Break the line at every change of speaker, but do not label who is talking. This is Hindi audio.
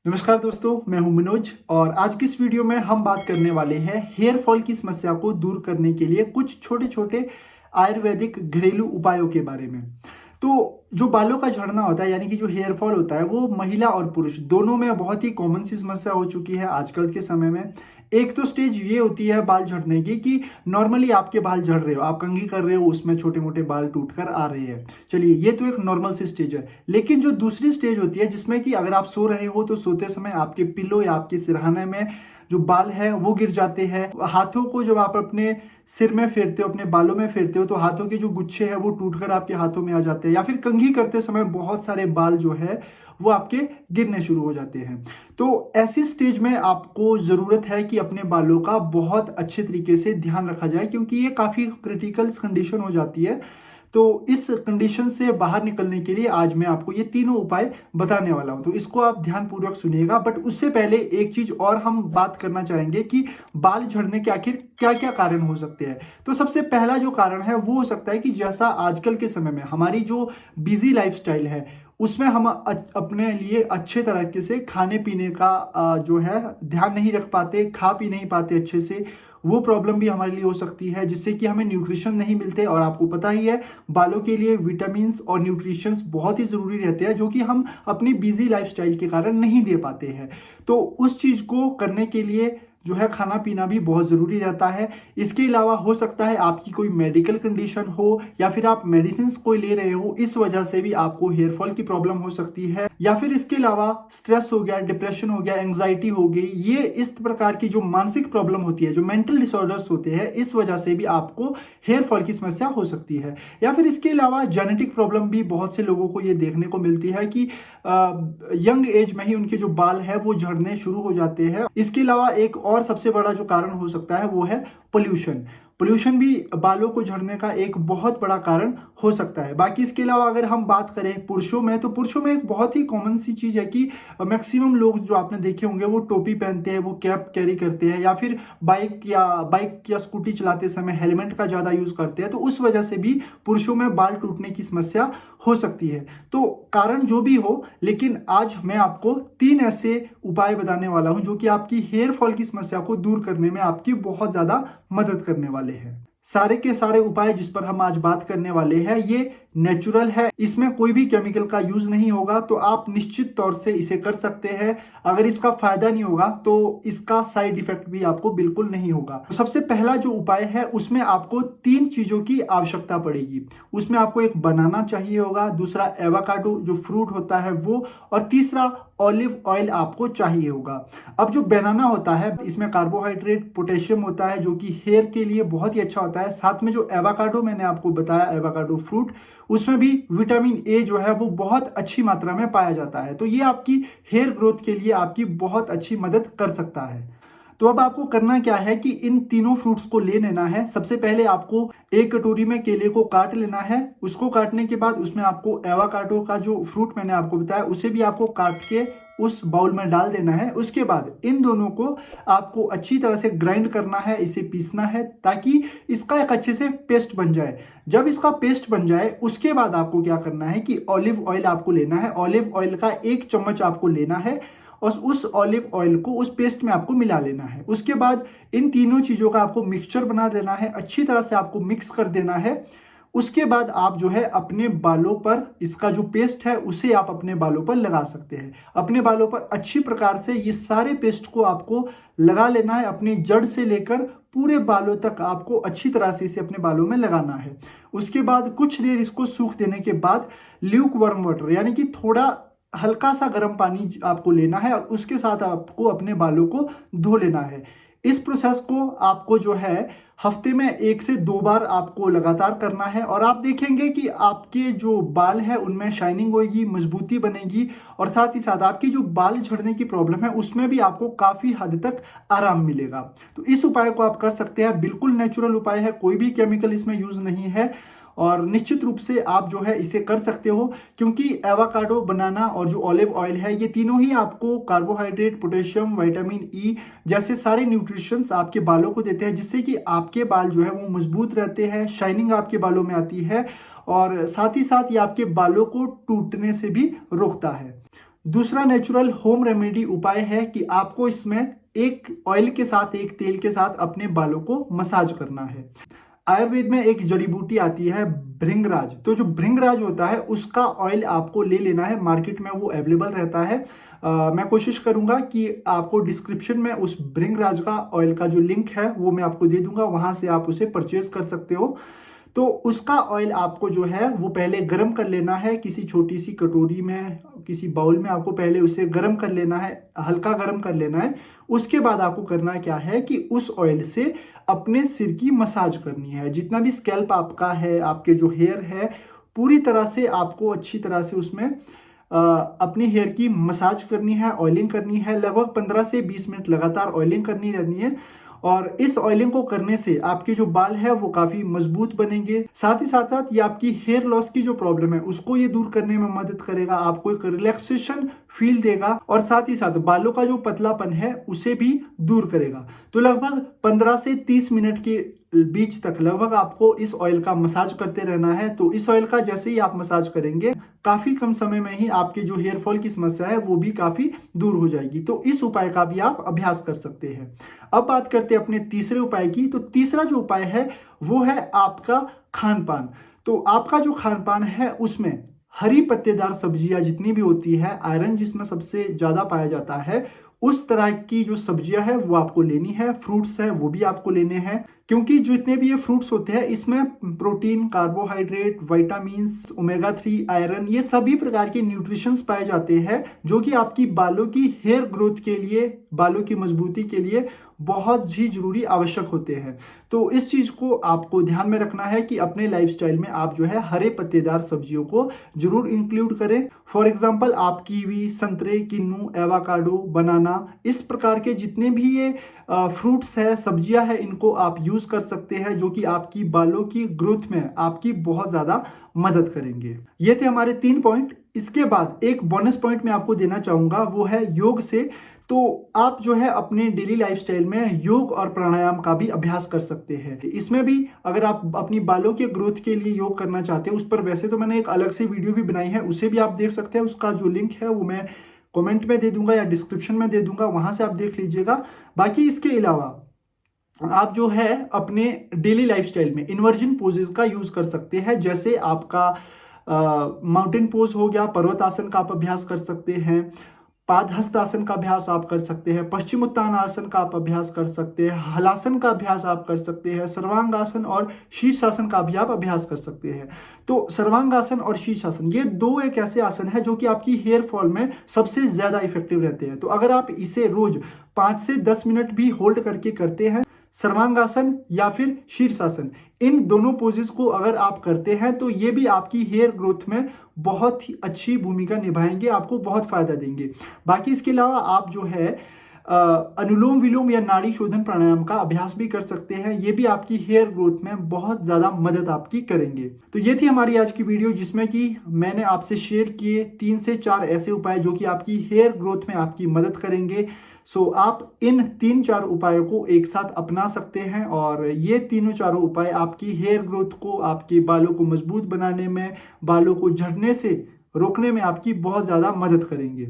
नमस्कार दोस्तों, मैं हूं मनोज और आज की इस वीडियो में हम बात करने वाले हैं हेयर फॉल की समस्या को दूर करने के लिए कुछ छोटे छोटे आयुर्वेदिक घरेलू उपायों के बारे में। तो जो बालों का झड़ना होता है यानी कि जो हेयर फॉल होता है वो महिला और पुरुष दोनों में बहुत ही कॉमन सी समस्या हो चुकी है आजकल के समय में। एक तो स्टेज ये होती है बाल झड़ने की कि नॉर्मली आपके बाल झड़ रहे हो, आप कंघी कर रहे हो, उसमें छोटे मोटे बाल टूट कर आ रहे हैं। चलिए, ये तो एक नॉर्मल सी स्टेज है। लेकिन जो दूसरी स्टेज होती है जिसमें कि अगर आप सो रहे हो तो सोते समय आपके पिल्लो या आपके सिरहाने में जो बाल है वो गिर जाते हैं। हाथों को जब आप अपने सिर में फेरते हो, अपने बालों में फेरते हो, तो हाथों के जो गुच्छे हैं वो टूटकर आपके हाथों में आ जाते हैं। या फिर कंघी करते समय बहुत सारे बाल जो है वो आपके गिरने शुरू हो जाते हैं। तो ऐसी स्टेज में आपको ज़रूरत है कि अपने बालों का बहुत अच्छे तरीके से ध्यान रखा जाए, क्योंकि ये काफ़ी क्रिटिकल कंडीशन हो जाती है। तो इस कंडीशन से बाहर निकलने के लिए आज मैं आपको ये तीनों उपाय बताने वाला हूं, तो इसको आप ध्यानपूर्वक सुनिएगा। बट उससे पहले एक चीज और हम बात करना चाहेंगे कि बाल झड़ने के आखिर क्या क्या कारण हो सकते हैं। तो सबसे पहला जो कारण है वो हो सकता है कि जैसा आजकल के समय में हमारी जो बिजी लाइफस्टाइल है उसमें हम अपने लिए अच्छे तरीके से खाने पीने का जो है ध्यान नहीं रख पाते, खा पी नहीं पाते अच्छे से। वो प्रॉब्लम भी हमारे लिए हो सकती है जिससे कि हमें न्यूट्रिशन नहीं मिलते। और आपको पता ही है बालों के लिए विटामिन्स और न्यूट्रिशंस बहुत ही ज़रूरी रहते हैं, जो कि हम अपनी बिजी लाइफस्टाइल के कारण नहीं दे पाते हैं। तो उस चीज़ को करने के लिए जो है खाना पीना भी बहुत ज़रूरी रहता है। इसके अलावा हो सकता है आपकी कोई मेडिकल कंडीशन हो या फिर आप मेडिसिन कोई ले रहे हो, इस वजह से भी आपको हेयर फॉल की प्रॉब्लम हो सकती है। या फिर इसके अलावा स्ट्रेस हो गया, डिप्रेशन हो गया, एंग्जाइटी हो गई, ये इस प्रकार की जो मानसिक प्रॉब्लम होती है, जो मेंटल डिसऑर्डर्स होते हैं, इस वजह से भी आपको हेयर फॉल की समस्या हो सकती है। या फिर इसके अलावा जेनेटिक प्रॉब्लम भी बहुत से लोगों को ये देखने को मिलती है कि यंग एज में ही उनके जो बाल है वो झड़ने शुरू हो जाते हैं। इसके अलावा एक और सबसे बड़ा जो कारण हो सकता है वो है पोल्यूशन। पोल्यूशन भी बालों को झड़ने का एक बहुत बड़ा कारण हो सकता है। बाकी इसके अलावा अगर हम बात करें पुरुषों में, तो पुरुषों में एक बहुत ही कॉमन सी चीज है कि मैक्सिमम लोग जो आपने देखे होंगे वो टोपी पहनते हैं, वो कैप कैरी करते हैं, या फिर बाइक या स्कूटी चलाते समय हेलमेट का ज्यादा यूज करते हैं। तो उस वजह से भी पुरुषों में बाल टूटने की समस्या हो सकती है। तो कारण जो भी हो, लेकिन आज मैं आपको 3 ऐसे उपाय बताने वाला हूं जो कि आपकी हेयर फॉल की समस्या को दूर करने में आपकी बहुत ज्यादा मदद करने वाले हैं। सारे के सारे उपाय जिस पर हम आज बात करने वाले हैं ये नेचुरल है, इसमें कोई भी केमिकल का यूज नहीं होगा। तो आप निश्चित तौर से इसे कर सकते हैं। अगर इसका फायदा नहीं होगा तो इसका साइड इफेक्ट भी आपको बिल्कुल नहीं होगा। तो सबसे पहला जो उपाय है उसमें आपको 3 चीजों की आवश्यकता पड़ेगी। उसमें आपको एक बनाना चाहिए होगा, दूसरा एवोकाडो जो फ्रूट होता है वो, और तीसरा ऑलिव ऑयल आपको चाहिए होगा। अब जो बनाना होता है इसमें कार्बोहाइड्रेट, पोटेशियम होता है जो कि हेयर के लिए बहुत ही अच्छा होता है। साथ में जो एवोकाडो मैंने आपको बताया, एवोकाडो फ्रूट, उसमें भी विटामिन ए जो है वो बहुत अच्छी मात्रा में पाया जाता है। तो ये आपकी हेयर ग्रोथ के लिए आपकी बहुत अच्छी मदद कर सकता है। तो अब आपको करना क्या है कि इन तीनों फ्रूट्स को ले लेना है। सबसे पहले आपको एक कटोरी में केले को काट लेना है। उसको काटने के बाद उसमें आपको एवोकाडो का जो फ्रूट मैंने आपको बताया उसे भी आपको काट के उस बाउल में डाल देना है। उसके बाद इन दोनों को आपको अच्छी तरह से ग्राइंड करना है, इसे पीसना है ताकि इसका एक अच्छे से पेस्ट बन जाए। जब इसका पेस्ट बन जाए उसके बाद आपको क्या करना है कि ऑलिव ऑयल आपको लेना है। ऑलिव ऑयल का 1 चम्मच आपको लेना है और उस ऑलिव ऑयल को उस पेस्ट में आपको मिला लेना है। उसके बाद इन तीनों चीजों का आपको मिक्सचर बना देना है, अच्छी तरह से आपको मिक्स कर देना है। उसके बाद आप जो है अपने बालों पर इसका जो पेस्ट है उसे आप अपने बालों पर लगा सकते हैं। अपने बालों पर अच्छी प्रकार से ये सारे पेस्ट को आपको लगा लेना है। अपनी जड़ से लेकर पूरे बालों तक आपको अच्छी तरह से इसे अपने बालों में लगाना है। उसके बाद कुछ देर इसको सूख देने के बाद ल्यूक वार्म वाटर यानी कि थोड़ा हल्का सा गर्म पानी आपको लेना है और उसके साथ आपको अपने बालों को धो लेना है। इस प्रोसेस को आपको जो है हफ्ते में 1 से 2 बार आपको लगातार करना है और आप देखेंगे कि आपके जो बाल है उनमें शाइनिंग होगी, मजबूती बनेगी और साथ ही साथ आपकी जो बाल झड़ने की प्रॉब्लम है उसमें भी आपको काफी हद तक आराम मिलेगा। तो इस उपाय को आप कर सकते हैं। बिल्कुल नेचुरल उपाय है, कोई भी केमिकल इसमें यूज नहीं है और निश्चित रूप से आप जो है इसे कर सकते हो, क्योंकि एवोकाडो, बनाना और जो ऑलिव ऑयल है ये तीनों ही आपको कार्बोहाइड्रेट, पोटेशियम, विटामिन ई जैसे सारे न्यूट्रिशंस आपके बालों को देते हैं, जिससे कि आपके बाल जो है वो मजबूत रहते हैं, शाइनिंग आपके बालों में आती है और साथ ही साथ ये आपके बालों को टूटने से भी रोकता है। दूसरा नेचुरल होम रेमेडी उपाय है कि आपको इसमें एक ऑयल के साथ, एक तेल के साथ अपने बालों को मसाज करना है। आयुर्वेद में एक जड़ी बूटी आती है भृंगराज, तो जो भृंगराज होता है उसका ऑयल आपको ले लेना है, मार्केट में वो अवेलेबल रहता है। मैं कोशिश करूंगा कि आपको डिस्क्रिप्शन में उस भृंगराज का ऑयल का जो लिंक है वो मैं आपको दे दूंगा, वहां से आप उसे परचेज कर सकते हो। तो उसका ऑयल आपको जो है वो पहले गर्म कर लेना है, किसी छोटी सी कटोरी में, किसी बाउल में आपको पहले उसे गर्म कर लेना है, हल्का गर्म कर लेना है। उसके बाद आपको करना क्या है कि उस ऑयल से अपने सिर की मसाज करनी है। जितना भी स्कैल्प आपका है, आपके जो हेयर है, पूरी तरह से आपको अच्छी तरह से उसमें अपनी हेयर की मसाज करनी है, ऑयलिंग करनी है। लगभग 15 से 20 मिनट लगातार ऑयलिंग करनी रहनी है। और इस ऑयलिंग को करने से आपके जो बाल है वो काफी मजबूत बनेंगे। साथ ही साथ ये आपकी हेयर लॉस की जो प्रॉब्लम है उसको ये दूर करने में मदद करेगा, आपको एक रिलैक्सेशन फील देगा, और साथ ही साथ बालों का जो पतलापन है उसे भी दूर करेगा। तो लगभग 15 से 30 मिनट के बीच तक लगभग आपको इस ऑयल का मसाज करते रहना है। तो इस ऑयल का जैसे ही आप मसाज करेंगे, काफी कम समय में ही आपके जो हेयर फॉल की समस्या है वो भी काफी दूर हो जाएगी। तो इस उपाय का भी आप अभ्यास कर सकते हैं। अब बात करते हैं अपने तीसरे उपाय की। तो तीसरा जो उपाय है वो है आपका खान पान। तो आपका जो खान पान है उसमें हरी पत्तेदार सब्जियां जितनी भी होती है, आयरन जिसमें सबसे ज्यादा पाया जाता है, उस तरह की जो सब्जियां है वो आपको लेनी है। फ्रूट्स है वो भी आपको लेने हैं, क्योंकि जितने भी ये फ्रूट्स होते हैं इसमें protein, carbohydrate, vitamins, omega 3, iron, ये सभी प्रकार के न्यूट्रिशंस पाए जाते हैं जो कि आपकी बालों की हेयर ग्रोथ के लिए, बालों की मजबूती के लिए बहुत ही जरूरी आवश्यक होते हैं। तो इस चीज को आपको ध्यान में रखना है कि अपने लाइफस्टाइल में आप जो है हरे पत्तेदार सब्जियों को जरूर इंक्लूड करें। फॉर एग्जांपल आप कीवी, संतरे, किन्नू, एवोकाडो, बनाना, इस प्रकार के जितने भी ये फ्रूट्स है, सब्जियां है, इनको आप यूज कर सकते हैं, जो कि आपकी बालों की ग्रोथ में आपकी बहुत ज्यादा मदद करेंगे। ये थे हमारे 3 पॉइंट। इसके बाद एक बोनस पॉइंट मैं आपको देना चाहूंगा, वो है योग से। तो आप जो है अपने डेली लाइफस्टाइल में योग और प्राणायाम का भी अभ्यास कर सकते हैं। इसमें भी अगर आप अपनी बालों के ग्रोथ के लिए योग करना चाहते हैं, उस पर वैसे तो मैंने एक अलग से वीडियो भी बनाई है, उसे भी आप देख सकते हैं। उसका जो लिंक है वो मैं कमेंट में दे दूंगा या डिस्क्रिप्शन में दे दूंगा, वहां से आप देख लीजिएगा। बाकी इसके अलावा आप जो है अपने डेली लाइफस्टाइल में इन्वर्जन पोजेस का यूज कर सकते हैं। जैसे आपका माउंटेन पोज हो गया, पर्वत आसन का आप अभ्यास कर सकते हैं, पादहस्त आसन का अभ्यास आप कर सकते हैं, पश्चिमोत्तान आसन का आप अभ्यास कर सकते हैं, हलासन का अभ्यास आप कर सकते हैं, सर्वांगासन और शीर्षासन का भी आप अभ्यास कर सकते हैं। तो सर्वांगासन और शीर्षासन ये दो एक ऐसे आसन है जो कि आपकी हेयर फॉल में सबसे ज्यादा इफेक्टिव रहते हैं। तो अगर आप इसे रोज 5 से 10 मिनट भी होल्ड करके करते हैं, सर्वांगासन या फिर शीर्षासन, इन दोनों पोजेस को अगर आप करते हैं तो ये भी आपकी हेयर ग्रोथ में बहुत ही अच्छी भूमिका निभाएंगे, आपको बहुत फायदा देंगे। बाकी इसके अलावा आप जो है अनुलोम विलोम या नाड़ी शोधन प्राणायाम का अभ्यास भी कर सकते हैं। ये भी आपकी हेयर ग्रोथ में बहुत ज्यादा मदद आपकी करेंगे। तो ये थी हमारी आज की वीडियो, जिसमें कि मैंने आपसे शेयर किए 3 से 4 ऐसे उपाय जो कि आपकी हेयर ग्रोथ में आपकी मदद करेंगे। सो आप इन 3-4 उपायों को एक साथ अपना सकते हैं, और ये तीनों चारों उपाय आपकी हेयर ग्रोथ को, आपके बालों को मजबूत बनाने में, बालों को झड़ने से रोकने में आपकी बहुत ज्यादा मदद करेंगे।